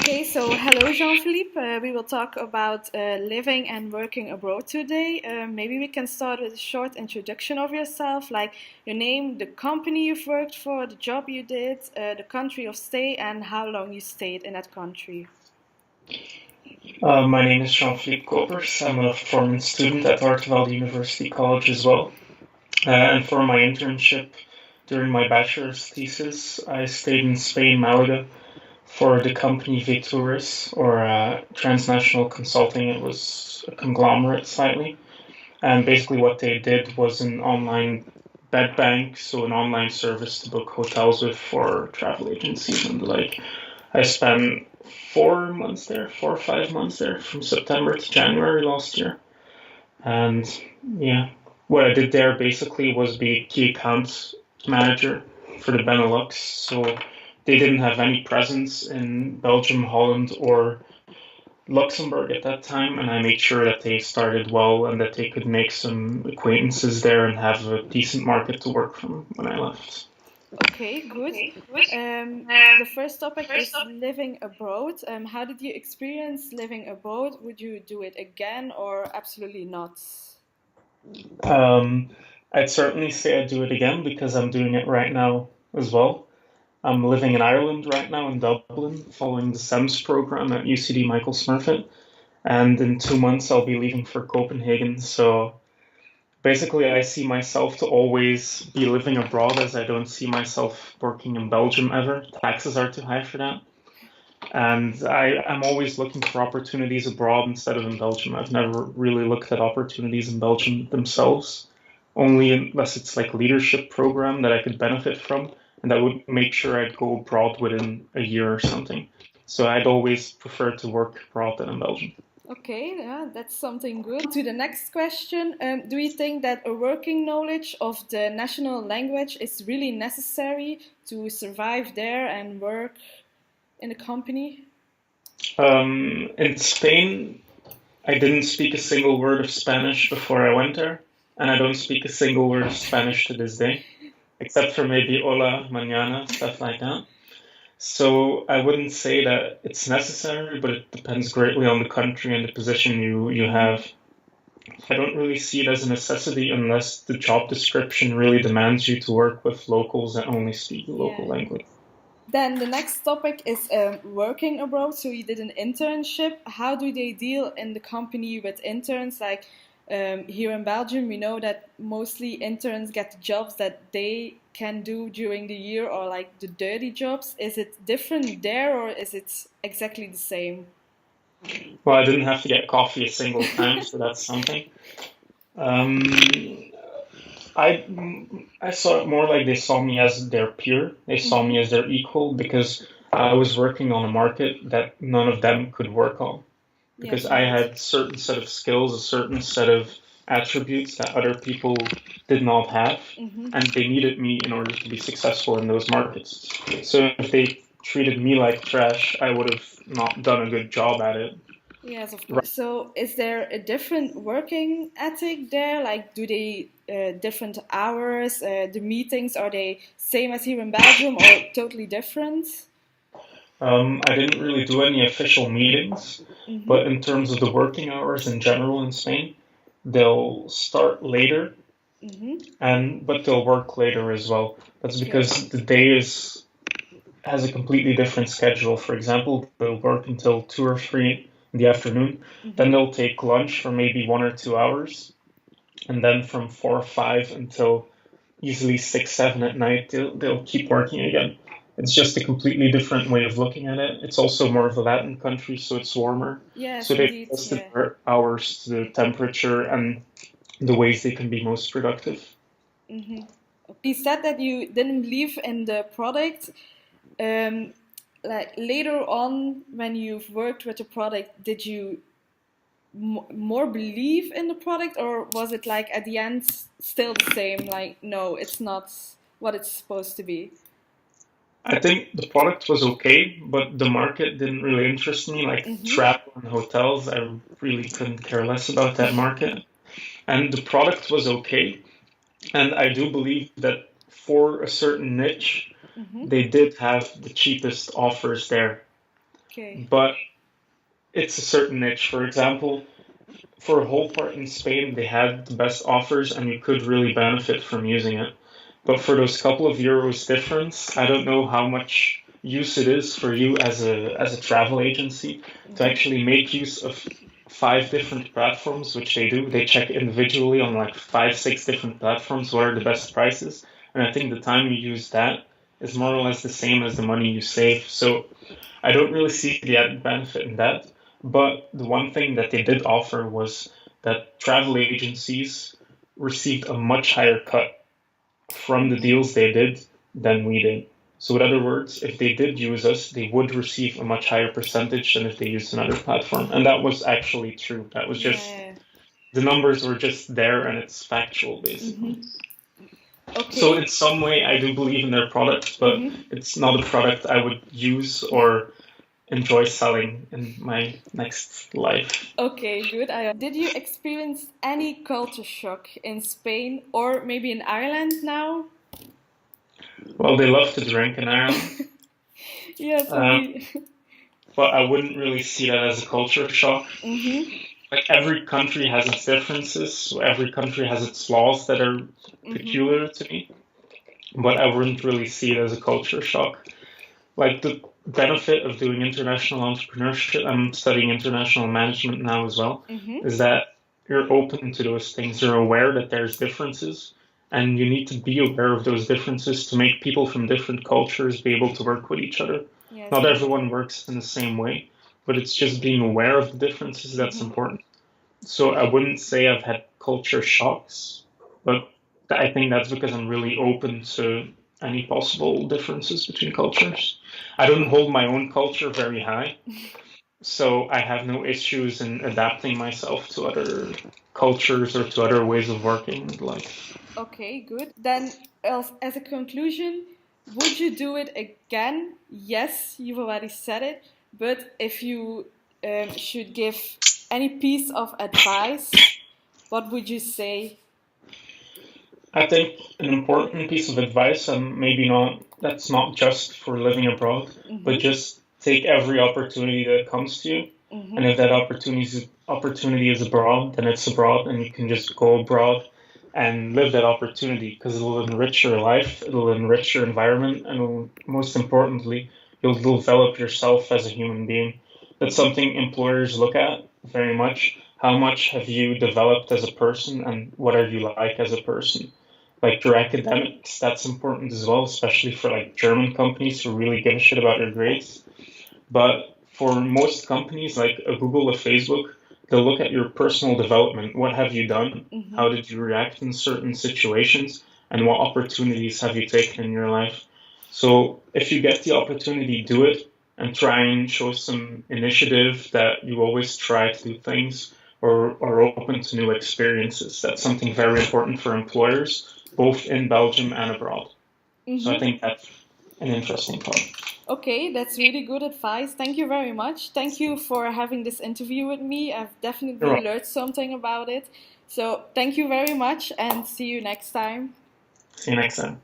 Okay, so hello Jean-Philippe. We will talk about living and working abroad today. Maybe we can start with a short introduction of yourself, like your name, the company you've worked for, the job you did, the country of stay, and how long you stayed in that country. My name is Jean-Philippe Kopers. I'm a former student at Artevelde University College as well. And for my internship during my bachelor's thesis, I stayed in Spain, Malaga, for the company Vetourus, or transnational consulting. It was a conglomerate slightly. And basically, what they did was an online bed bank, so an online service to book hotels with for travel agencies and the like. I spent 4 months there, 4 or 5 months there, from September to January last year. And yeah, what I did there basically was be key account manager for the Benelux. So they didn't have any presence in Belgium, Holland, or Luxembourg at that time, and I made sure that they started well and that they could make some acquaintances there and have a decent market to work from when I left. Okay, good. The first topic is living abroad. How did you experience living abroad? Would you do it again or absolutely not? Um, I'd certainly say I'd do it again because I'm doing it right now as well. I'm living in Ireland right now in Dublin, following the SEMS program at UCD Michael Smurfit, and in 2 months I'll be leaving for Copenhagen. So basically, I see myself to always be living abroad as I don't see myself working in Belgium ever. Taxes are too high for that. And I'm always looking for opportunities abroad instead of in Belgium. I've never really looked at opportunities in Belgium themselves, only unless it's like a leadership program that I could benefit from, and that would make sure I'd go abroad within a year or something. So I'd always prefer to work abroad than in Belgium. Okay, yeah, that's something good. To the next question, do you think that a working knowledge of the national language is really necessary to survive there and work in the company? In Spain, I didn't speak a single word of Spanish before I went there, and I don't speak a single word of Spanish to this day, except for maybe hola, mañana, stuff like that. So I wouldn't say that it's necessary, but it depends greatly on the country and the position you have. I don't really see it as a necessity unless the job description really demands you to work with locals that only speak the Yeah. local language. Then the next topic is working abroad. So you did an internship. How do they deal in the company with interns? Like here in Belgium, we know that mostly interns get jobs that they can do during the year or like the dirty jobs. Is it different there or is it exactly the same? Well, I didn't have to get coffee a single time, so that's something. Um, I saw it more like they saw me as their peer. They saw Hmm. me as their equal because I was working on a market that none of them could work on because Yes, I indeed. had certain set of skills, a certain set of attributes that other people did not have, Hmm. and they needed me in order to be successful in those markets. So if they treated me like trash, I would have not done a good job at it. Yes, of course. So, is there a different working ethic there? Like, do they different hours? The meetings are they same as here in Belgium or totally different? I didn't really do any official meetings, Hmm. but in terms of the working hours in general in Spain, they'll start later Hmm. and but they'll work later as well. That's Okay. because the day is has a completely different schedule. For example, they'll work until 2 or 3 in the afternoon, Hmm. then they'll take lunch for maybe 1 or 2 hours, and then from 4 or 5 until usually 6, 7 at night, they'll keep working again. It's just a completely different way of looking at it. It's also more of a Latin country, so it's warmer. Yes, So they indeed. adjusted Yeah. their hours to the temperature and the ways they can be most productive. Hmm. You said that you didn't believe in the product. Um, like later on, when you've worked with the product, did you more believe in the product, or was it like at the end still the same? Like, no, it's not what it's supposed to be. I think the product was okay, but the market didn't really interest me. Like Mm-hmm. travel and hotels, I really couldn't care less about that market. And the product was okay. And I do believe that for a certain niche, Mm-hmm. they did have the cheapest offers there. Okay. but it's a certain niche. For example, for a whole part in Spain, they had the best offers and you could really benefit from using it. But for those couple of euros difference, I don't know how much use it is for you as a travel agency to actually make use of 5 different platforms, which they do. They check individually on like 5, 6 different platforms what are the best prices. And I think the time you use that is more or less the same as the money you save. So I don't really see the added benefit in that. But the one thing that they did offer was that travel agencies received a much higher cut from the deals they did than we did. So, in other words, if they did use us, they would receive a much higher percentage than if they used another platform. And that was actually true. That was just, Yeah. the numbers were just there and it's factual, basically. Okay. So, in some way, I do believe in their product, but it's not a product I would use or enjoy selling in my next life. Okay, good. Did you experience any culture shock in Spain or maybe in Ireland now? Well, they love to drink in Ireland, Yeah, so we. but I wouldn't really see that as a culture shock. Like every country has its differences, so every country has its flaws that are peculiar to me, but I wouldn't really see it as a culture shock. Like the benefit of doing international entrepreneurship, I'm studying international management now as well, is that you're open to those things. You're aware that there's differences, and you need to be aware of those differences to make people from different cultures be able to work with each other. Yes. Not everyone works in the same way, but it's just being aware of the differences that's important. So I wouldn't say I've had culture shocks, but I think that's because I'm really open to any possible differences between cultures. I don't hold my own culture very high, so I have no issues in adapting myself to other cultures or to other ways of working and life. Okay, good. Then, as a conclusion, would you do it again? Yes, you've already said it, but if you should give any piece of advice, what would you say? I think an important piece of advice, and maybe not, that's not just for living abroad, but just take every opportunity that comes to you. And if that opportunity is abroad, then it's abroad, and you can just go abroad and live that opportunity because it'll enrich your life, it'll enrich your environment, and most importantly, you'll develop yourself as a human being. That's something employers look at very much. How much have you developed as a person, and what are you like as a person? Like your academics, that's important as well, especially for like German companies who really give a shit about your grades. But for most companies like a Google or Facebook, they'll look at your personal development. What have you done? How did you react in certain situations? And what opportunities have you taken in your life? So if you get the opportunity, do it and try and show some initiative that you always try to do things or are open to new experiences. That's something very important for employers, both in Belgium and abroad. So I think that's an interesting part. Okay, that's really good advice. Thank you very much. Thank you for having this interview with me. I've definitely learned something about it. So thank you very much and see you next time. See you next time.